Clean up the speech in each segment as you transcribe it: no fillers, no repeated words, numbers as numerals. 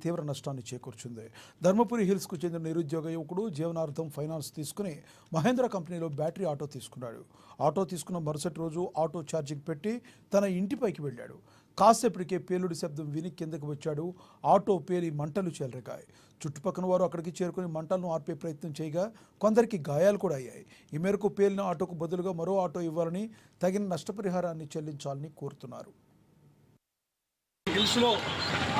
తీవ్ర నష్టాన్ని చేకూర్చింది. ధర్మపురి హిల్స్కు చెందిన నిరుద్యోగ యువకుడు జీవనార్థం ఫైనాన్స్ తీసుకుని మహేంద్ర కంపెనీలో బ్యాటరీ ఆటో తీసుకున్నాడు. ఆటో తీసుకున్న మరుసటి రోజు ఆటో ఛార్జింగ్ పెట్టి తన ఇంటిపైకి వెళ్ళాడు. కాసేపటికే పేలుడు శబ్దం విని కిందకు వచ్చాడు. ఆటో పేలి మంటలు చెలరేగాయి. చుట్టుపక్కల వారు అక్కడికి చేరుకుని మంటలను ఆర్పే ప్రయత్నం చేయగా కొందరికి గాయాలు కూడా అయ్యాయి. ఈ మేరకు పేలిన ఆటోకు బదులుగా మరో ఆటో ఇవ్వాలని, తగిన నష్టపరిహారాన్ని చెల్లించాలని కోరుతున్నారు. హిల్స్లో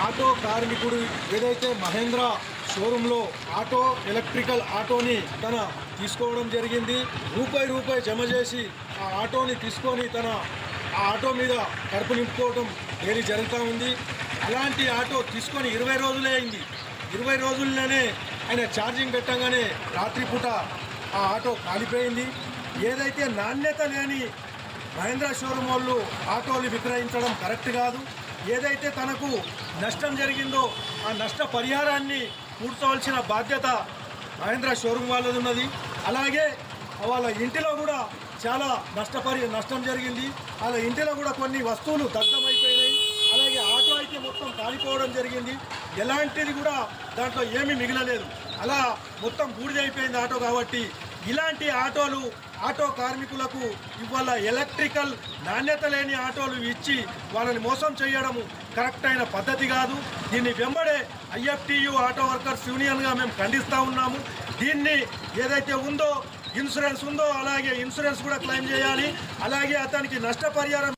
ఆటో కార్మికుడు ఏదైతే మహేంద్ర షోరూంలో ఆటో ఎలక్ట్రికల్ ఆటోని తన తీసుకోవడం జరిగింది. రూపాయి జమ చేసి ఆ ఆటోని తీసుకొని తన ఆ ఆటో మీద కడుపు నింపుకోవడం డైలీ జరుగుతూ ఉంది. అలాంటి ఆటో తీసుకొని 20 రోజులే అయింది. 20 రోజుల్లోనే ఆయన ఛార్జింగ్ పెట్టగానే రాత్రిపూట ఆ ఆటో కాలిపోయింది. ఏదైతే నాణ్యత లేని మహేంద్ర షోరూం వాళ్ళు ఆటోలు విక్రయించడం కరెక్ట్ కాదు. ఏదైతే తనకు నష్టం జరిగిందో ఆ నష్ట పరిహారాన్ని పూడ్చవలసిన బాధ్యత మహేంద్ర షోరూం వాళ్ళది ఉన్నది. అలాగే వాళ్ళ ఇంటిలో కూడా చాలా నష్టం జరిగింది. వాళ్ళ ఇంటిలో కూడా కొన్ని వస్తువులు దగ్ధమైపోయినాయి. అలాగే ఆటో అయితే మొత్తం కాలిపోవడం జరిగింది. ఎలాంటిది కూడా దాంట్లో ఏమీ మిగలలేదు. అలా మొత్తం బూడిదైపోయింది ఆటో. కాబట్టి ఇలాంటి ఆటోలు ఆటో కార్మికులకు ఇవాళ ఎలక్ట్రికల్ నాణ్యత లేని ఆటోలు ఇచ్చి వాళ్ళని మోసం చేయడము కరెక్ట్ అయిన పద్ధతి కాదు. దీన్ని వెంబడే IFTU ఆటో వర్కర్స్ యూనియన్గా మేము ఖండిస్తూ ఉన్నాము. దీన్ని ఏదైతే ఉందో ఇన్సూరెన్స్ ఉందో అలాగే ఇన్సూరెన్స్ కూడా క్లెయిమ్ చేయాలి. అలాగే అతనికి నష్టపరిహారం